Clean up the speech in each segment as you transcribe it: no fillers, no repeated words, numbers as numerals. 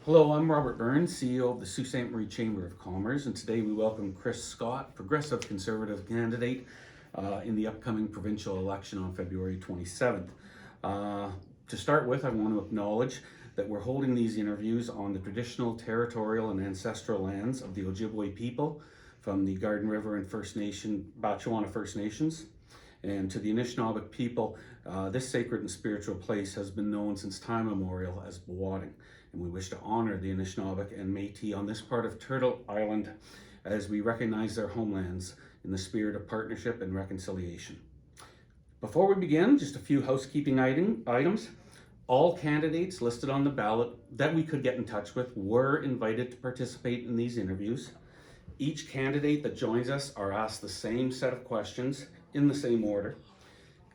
Hello, I'm Robert Burns, CEO of the Sault Ste. Marie Chamber of Commerce, and today we welcome Chris Scott, Progressive Conservative candidate in the upcoming provincial election on February 27th. To start with, I want to acknowledge that we're holding these interviews on the traditional, territorial, and ancestral lands of the Ojibwe people from the Garden River and Batchewana First Nations. And to the Anishinaabeg people, this sacred and spiritual place has been known since time immemorial as Bwadding. And we wish to honor the Anishinaabeg and Métis on this part of Turtle Island as we recognize their homelands in the spirit of partnership and reconciliation. Before we begin, just a few housekeeping items. All candidates listed on the ballot that we could get in touch with were invited to participate in these interviews. Each candidate that joins us are asked the same set of questions in the same order.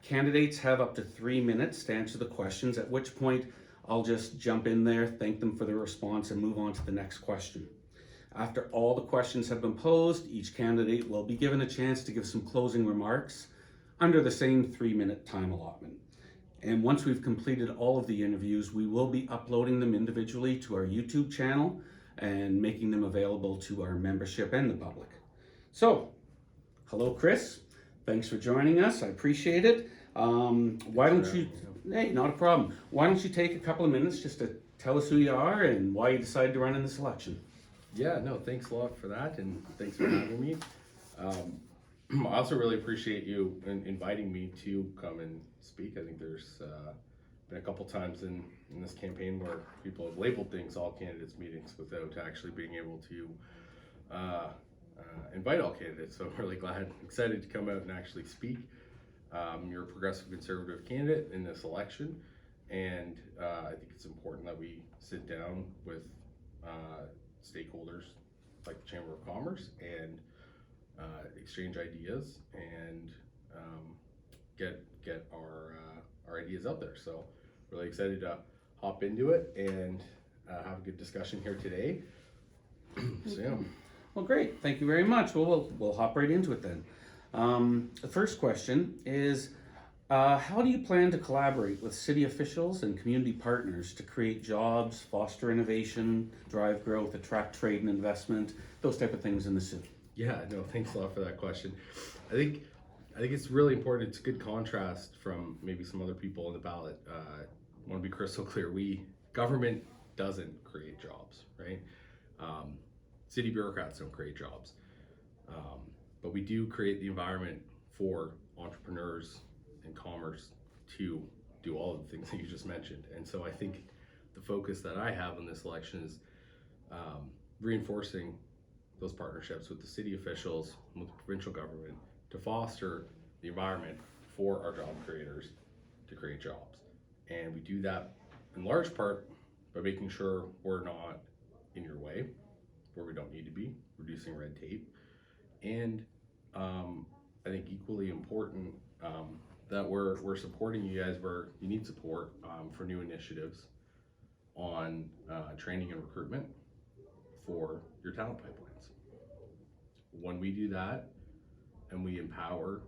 Candidates have up to 3 minutes to answer the questions, at which point I'll just jump in there, thank them for their response, and move on to the next question. After all the questions have been posed, each candidate will be given a chance to give some closing remarks under the same 3-minute time allotment. And once we've completed all of the interviews, we will be uploading them individually to our YouTube channel and making them available to our membership and the public. So, hello Chris, thanks for joining us, I appreciate it. Hey, not a problem. Why don't you take a couple of minutes just to tell us who you are and why you decided to run in this election? Yeah, no, thanks a lot for that, and thanks for having me. I also really appreciate you inviting me to come and speak. I think there's been a couple times in this campaign where people have labeled things all candidates meetings without actually being able to invite all candidates. So I'm really excited to come out and actually speak. You're a progressive conservative candidate in this election, and I think it's important that we sit down with stakeholders like the Chamber of Commerce and exchange ideas and get our ideas out there. So really excited to hop into it and have a good discussion here today. So yeah. Well, great. Thank you very much. Well, we'll hop right into it then. The first question is, how do you plan to collaborate with city officials and community partners to create jobs, foster innovation, drive growth, attract trade and investment, those type of things in the city? Yeah, no, thanks a lot for that question. I think it's really important. It's a good contrast from maybe some other people on the ballot. I want to be crystal clear. Government doesn't create jobs, right? City bureaucrats don't create jobs. But we do create the environment for entrepreneurs and commerce to do all of the things that you just mentioned. And so I think the focus that I have on this election is reinforcing those partnerships with the city officials and with the provincial government to foster the environment for our job creators to create jobs. And we do that in large part by making sure we're not in your way where we don't need to be, reducing red tape. And I think equally important that we're supporting you guys where you need support for new initiatives on training and recruitment for your talent pipelines. When we do that and we empower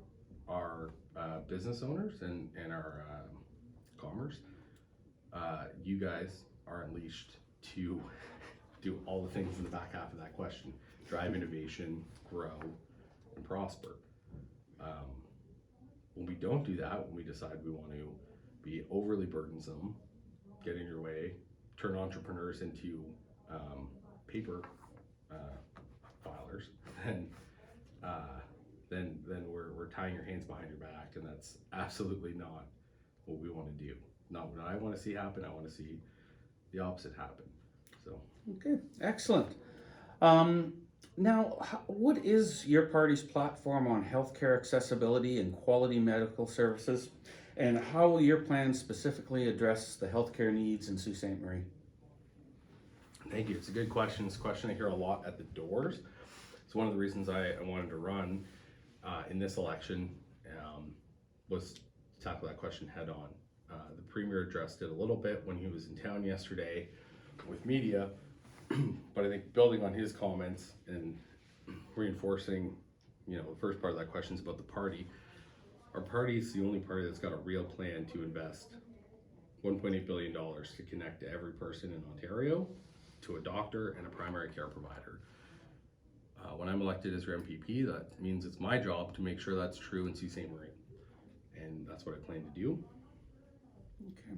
our business owners and our commerce, you guys are unleashed to do all the things in the back half of that question: drive innovation, grow, and prosper. When we don't do that, when we decide we want to be overly burdensome, get in your way, turn entrepreneurs into paper filers, then we're tying your hands behind your back, and that's absolutely not what we want to do. Not what I want to see happen. I want to see the opposite happen. So Okay, excellent. Now, what is your party's platform on healthcare accessibility and quality medical services, and how will your plan specifically address the healthcare needs in Sault Ste. Marie? thank you. It's a good question. It's a question I hear a lot at the doors. It's one of the reasons I wanted to run in this election was to tackle that question head on. The Premier addressed it a little bit when he was in town yesterday with media, but I think building on his comments and reinforcing, the first part of that question is about the party. Our party is the only party that's got a real plan to invest $1.8 billion to connect to every person in Ontario to a doctor and a primary care provider. When I'm elected as your MPP, that means it's my job to make sure that's true in Sault Ste. Marie. And that's what I plan to do. Okay.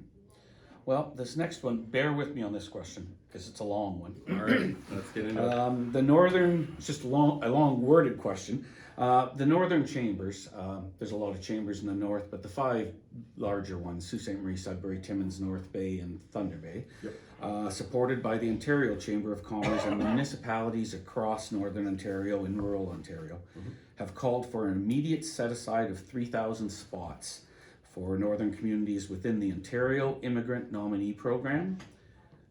Well, this next one, bear with me on this question because it's a long one. All right, let's get into it. The northern, it's just a long worded question. The northern chambers, there's a lot of chambers in the north, but the 5 larger ones, Sault Ste. Marie, Sudbury, Timmins, North Bay, and Thunder Bay, supported by the Ontario Chamber of Commerce and municipalities across northern Ontario and rural Ontario, have called for an immediate set aside of 3,000 spots for northern communities within the Ontario Immigrant Nominee Program.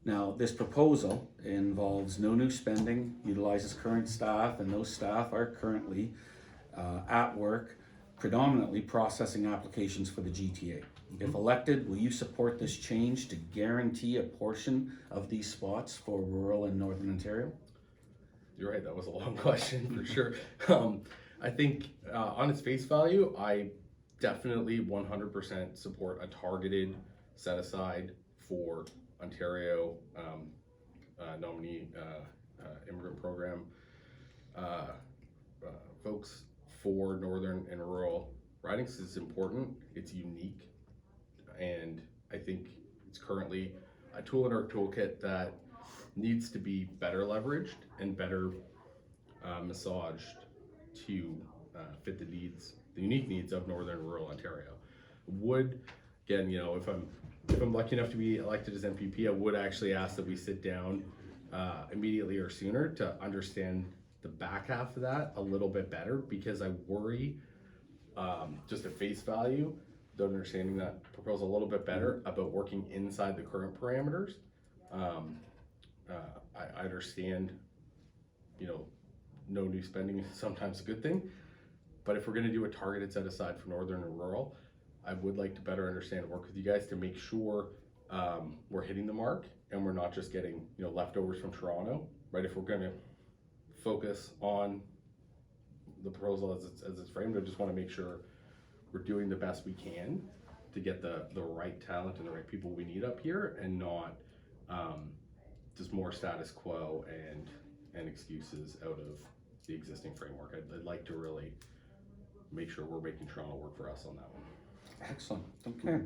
Now, this proposal involves no new spending, utilizes current staff, and those staff are currently at work, predominantly processing applications for the GTA. If elected, will you support this change to guarantee a portion of these spots for rural and northern Ontario? You're right, that was a long question for sure. I think on its face value, I definitely 100% support a targeted set aside for Ontario nominee immigrant program folks for northern and rural ridings. Is important, it's unique, and I think it's currently a tool in our toolkit that needs to be better leveraged and better massaged to fit the needs, the unique needs of northern and rural Ontario. Would, again, you know, if I'm lucky enough to be elected as MPP, I would actually ask that we sit down immediately or sooner to understand the back half of that a little bit better, because I worry, just at face value, without understanding that proposal a little bit better, about working inside the current parameters. I understand, you know, no new spending is sometimes a good thing, but if we're going to do a targeted set aside for northern and rural, I would like to better understand and work with you guys to make sure we're hitting the mark and we're not just getting, you know, leftovers from Toronto, right? If we're going to focus on the proposal as it's framed, I just want to make sure we're doing the best we can to get the right talent and the right people we need up here, and not just more status quo and excuses out of the existing framework. I'd like to really make sure we're making Toronto work for us on that one. Excellent. Okay.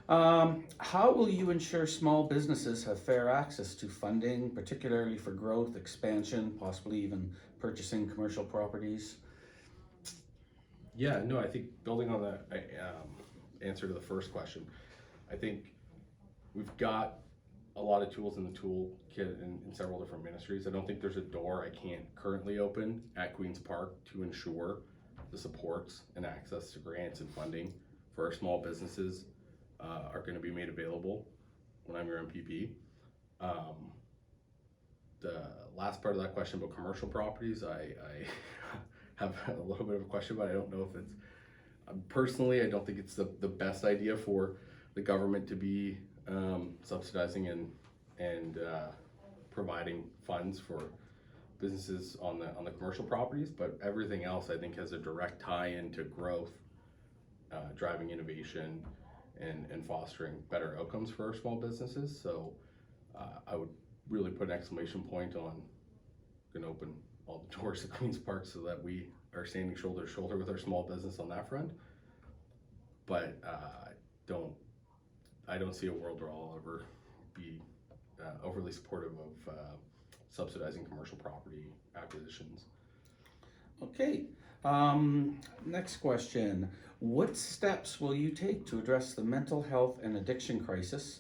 How will you ensure small businesses have fair access to funding, particularly for growth, expansion, possibly even purchasing commercial properties? Yeah, no, I think building on the answer to the first question, I think we've got a lot of tools in the toolkit in several different ministries. I don't think there's a door I can't currently open at Queen's Park to ensure the supports and access to grants and funding for our small businesses are going to be made available when I'm your MPP. The last part of that question about commercial properties, I have a little bit of a question, but I don't know if it's, personally, I don't think it's the best idea for the government to be subsidizing and providing funds for businesses on the commercial properties, but everything else I think has a direct tie-in to growth, driving innovation, and fostering better outcomes for our small businesses. So I would really put an exclamation point on going to open all the doors at Queen's Park so that we are standing shoulder to shoulder with our small business on that front. But I don't see a world where I'll ever be overly supportive of subsidizing commercial property acquisitions. Okay. Next question. What steps will you take to address the mental health and addiction crisis,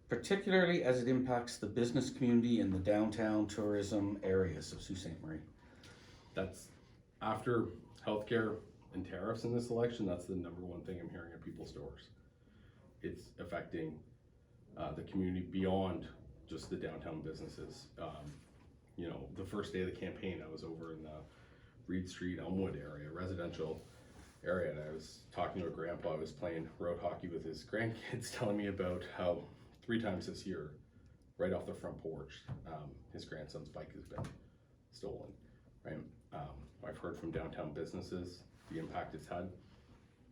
particularly as it impacts the business community in the downtown tourism areas of Sault Ste. Marie? That's, after healthcare and tariffs in this election, that's the number one thing I'm hearing at people's doors. It's affecting the community beyond just the downtown businesses. You know, the first day of the campaign, I was over in the Reed Street, Elmwood area, residential area, and I was talking to a grandpa who was playing road hockey with his grandkids, telling me about how 3 times this year, right off the front porch, his grandson's bike has been stolen, right? I've heard from downtown businesses the impact it's had.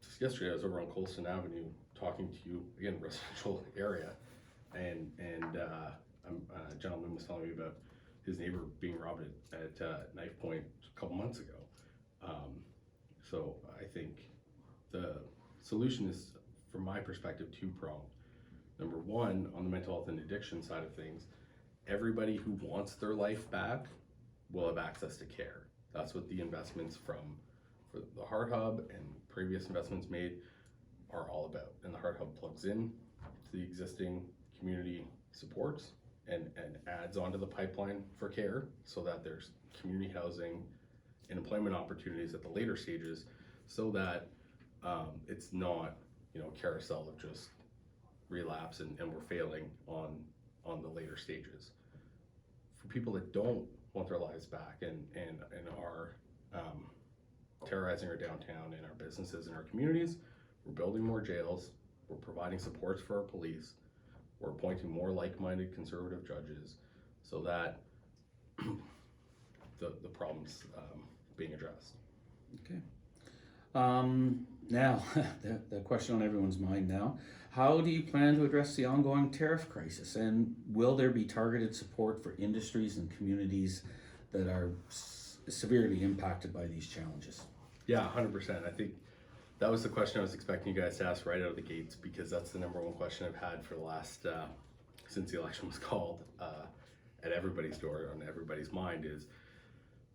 Just yesterday, I was over on Colston Avenue talking to you, again, residential area, and I'm gentleman was telling me about his neighbor being robbed at knife point a couple months ago. So I think the solution is, from my perspective, two-pronged. Number one, on the mental health and addiction side of things, everybody who wants their life back will have access to care. That's what the investments for the Heart Hub and previous investments made are all about. And the Heart Hub plugs in to the existing community supports and adds onto the pipeline for care, so that there's community housing and employment opportunities at the later stages, so that it's not, a carousel of just relapse and we're failing on the later stages. For people that don't want their lives back and are terrorizing our downtown and our businesses and our communities, we're building more jails, we're providing supports for our police, we're appointing more like-minded conservative judges, so that the problem's being addressed. Okay. Now, the question on everyone's mind now, how do you plan to address the ongoing tariff crisis, and will there be targeted support for industries and communities that are severely impacted by these challenges? Yeah, 100%. I think that was the question I was expecting you guys to ask right out of the gates, because that's the number one question I've had for the last, since the election was called, at everybody's door, on everybody's mind, is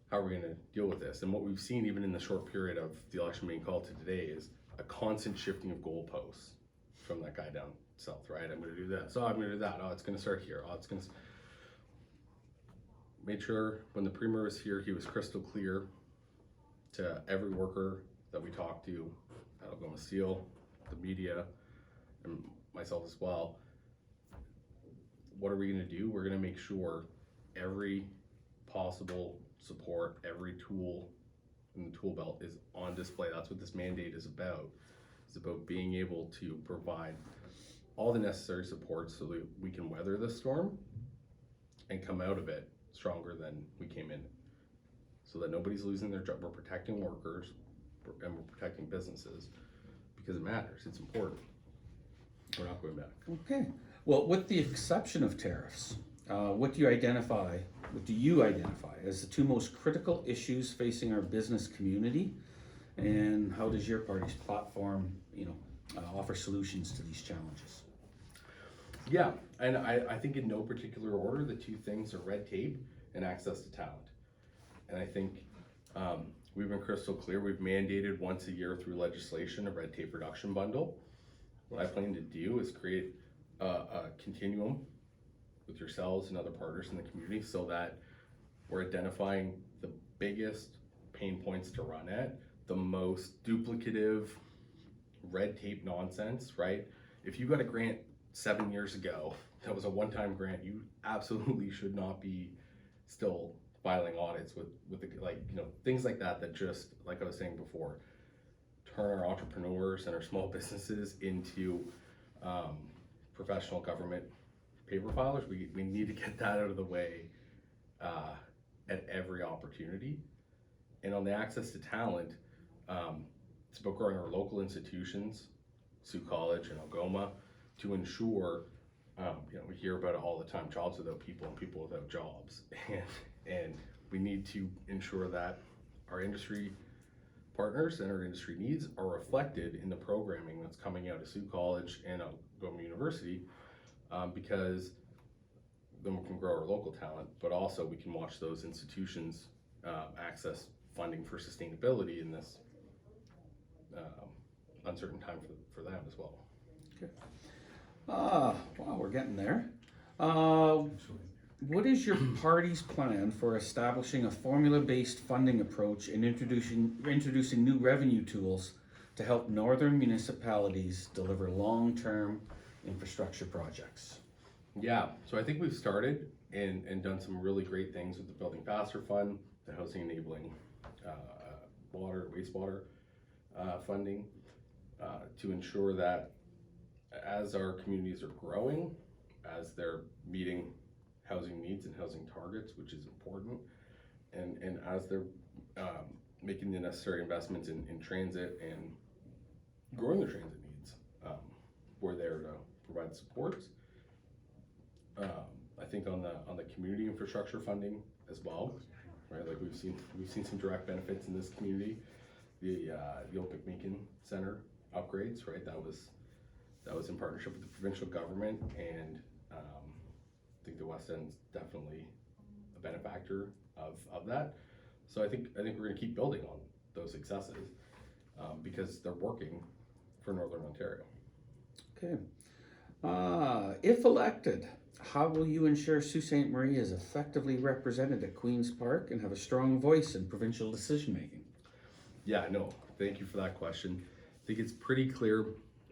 how are we going to deal with this? And what we've seen even in the short period of the election being called to today is a constant shifting of goalposts from that guy down south, right? I'm going to do this. Oh, I'm going to do that. Oh, it's going to start here. Oh, it's going to... Made sure when the Premier was here, he was crystal clear to every worker that we talked to at Algoma Steel, the media, and myself as well. What are we going to do? We're going to make sure every possible support, every tool in the tool belt is on display. That's what this mandate is about. It's about being able to provide all the necessary support so that we can weather the storm and come out of it stronger than we came in, so that nobody's losing their job. We're protecting workers and we're protecting businesses because it matters. It's important. We're not going back. Okay. Well, with the exception of tariffs, what do you identify as the two most critical issues facing our business community, and how does your party's platform, offer solutions to these challenges? Yeah, and I think in no particular order, the two things are red tape and access to talent. And I think we've been crystal clear. We've mandated once a year through legislation a red tape reduction bundle. What I plan to do is create a continuum with yourselves and other partners in the community, so that we're identifying the biggest pain points to run at, the most duplicative red tape nonsense, right? If you got a grant 7 years ago that was a one-time grant, you absolutely should not be still filing audits with things like that just, like I was saying before, turn our entrepreneurs and our small businesses into professional government paper filers. We need to get that out of the way at every opportunity. And on the access to talent, it's about growing our local institutions, Sault College and Algoma, to ensure, we hear about it all the time, jobs without people and people without jobs. And we need to ensure that our industry partners and our industry needs are reflected in the programming that's coming out of Sault College and Algoma University, because then we can grow our local talent, but also we can watch those institutions access funding for sustainability in this uncertain time for them as well. Okay. Wow, we're getting there. What is your party's plan for establishing a formula-based funding approach and introducing new revenue tools to help northern municipalities deliver long-term infrastructure projects? Yeah, so I think we've started and done some really great things with the Building Faster Fund, the Housing Enabling wastewater funding, to ensure that as our communities are growing, as they're meeting housing needs and housing targets, which is important, and as they're making the necessary investments in transit and growing their transit needs, we're there to provide supports. I think on the community infrastructure funding as well, right? Like we've seen some direct benefits in this community. The Olympic Macon Center upgrades, right? That was in partnership with the provincial government, and I think the West End's definitely a benefactor of that. So I think we're going to keep building on those successes because they're working for Northern Ontario. Okay. If elected, how will you ensure Sault Ste. Marie is effectively represented at Queen's Park and have a strong voice in provincial decision making? Yeah, no, thank you for that question. I think it's pretty clear,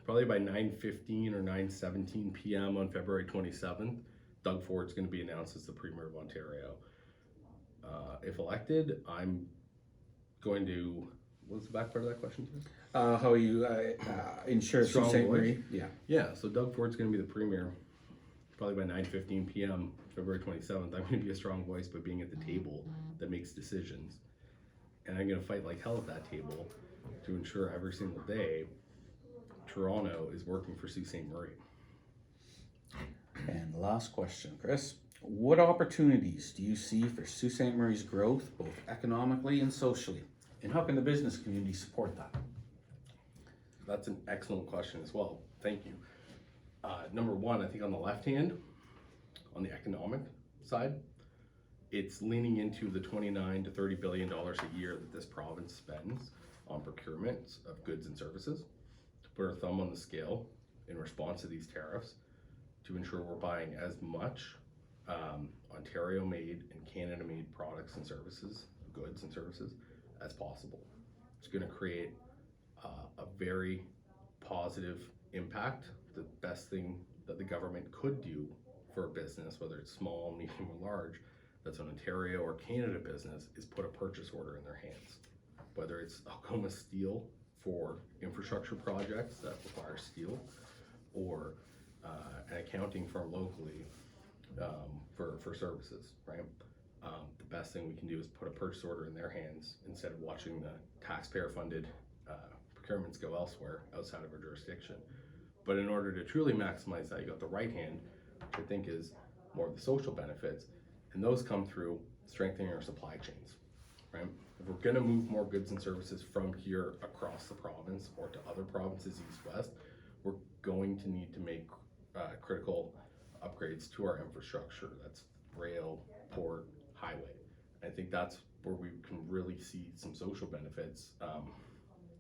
probably by 9:15 or 9:17 p.m. on February 27th, Doug Ford's going to be announced as the Premier of Ontario. If elected, I'm going to, what was the back part of that question? How will you ensure Sault Strong Ste. voice? Marie? Yeah. Yeah, so Doug Ford's going to be the Premier, probably by 9:15 p.m. February 27th. I'm going to be a strong voice by being at the table that makes decisions. And I'm going to fight like hell at that table to ensure every single day Toronto is working for Sault Ste. Marie. And the last question, Chris. What opportunities do you see for Sault Ste. Marie's growth, both economically and socially? And how can the business community support that? That's an excellent question as well. Thank you. Number one, I think on the left hand, on the economic side, it's leaning into the $29 to $30 billion a year that this province spends on procurement of goods and services, to put our thumb on the scale in response to these tariffs, to ensure we're buying as much Ontario-made and Canada-made products and services, goods and services, as possible. It's going to create a very positive impact. The best thing that the government could do for a business, whether it's small, medium, or large, that's an Ontario or Canada business, is put a purchase order in their hands. Whether it's Algoma Steel for infrastructure projects that require steel, or an accounting firm locally for services, right? The best thing we can do is put a purchase order in their hands instead of watching the taxpayer-funded procurements go elsewhere outside of our jurisdiction. But in order to truly maximize that, you got the right hand, which I think is more of the social benefits, and those come through strengthening our supply chains, right? If we're gonna move more goods and services from here across the province or to other provinces east-west, we're going to need to make critical upgrades to our infrastructure. That's rail, port, highway. I think that's where we can really see some social benefits,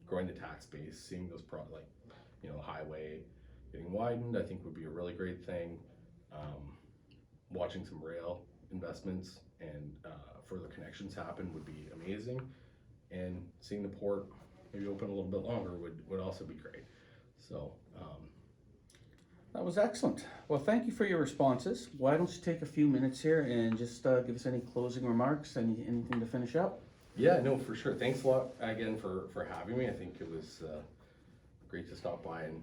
growing the tax base, seeing those highway getting widened, I think would be a really great thing. Watching some rail investments and further connections happen would be amazing. And seeing the port maybe open a little bit longer would also be great. So That was excellent. Well, thank you for your responses. Why don't you take a few minutes here and just give us any closing remarks, anything to finish up? yeah, no, for sure. Thanks a lot again for having me. I think it was great to stop by and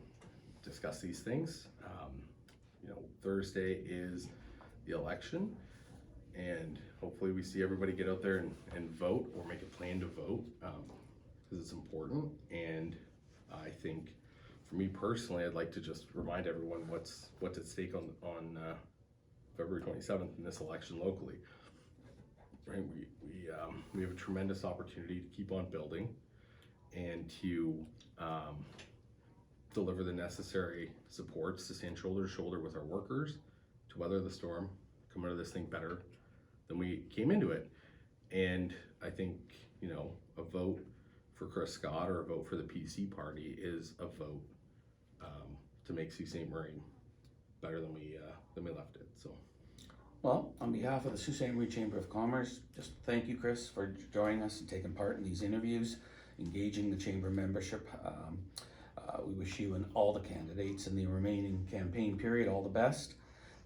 discuss these things. Thursday is the election, and hopefully we see everybody get out there and vote, or make a plan to vote, because it's important. And I think for me personally, I'd like to just remind everyone what's at stake on February 27th in this election locally. Right, we have a tremendous opportunity to keep on building and to deliver the necessary supports to stand shoulder to shoulder with our workers to weather the storm, come out of this thing better than we came into it. And I think, a vote for Chris Scott or a vote for the PC party is a vote to make Sault Ste. Marie better than we left it. So. Well, on behalf of the Sault Ste. Marie Chamber of Commerce, just thank you, Chris, for joining us and taking part in these interviews, engaging the Chamber membership. We wish you and all the candidates in the remaining campaign period all the best.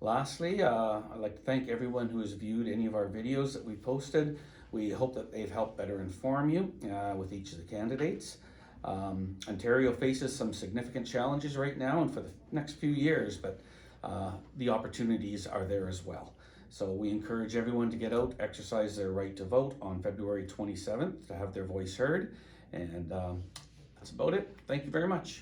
Lastly, I'd like to thank everyone who has viewed any of our videos that we posted. We hope that they've helped better inform you with each of the candidates. Ontario faces some significant challenges right now and for the next few years, but the opportunities are there as well. So we encourage everyone to get out, exercise their right to vote on February 27th to have their voice heard. And that's about it. Thank you very much.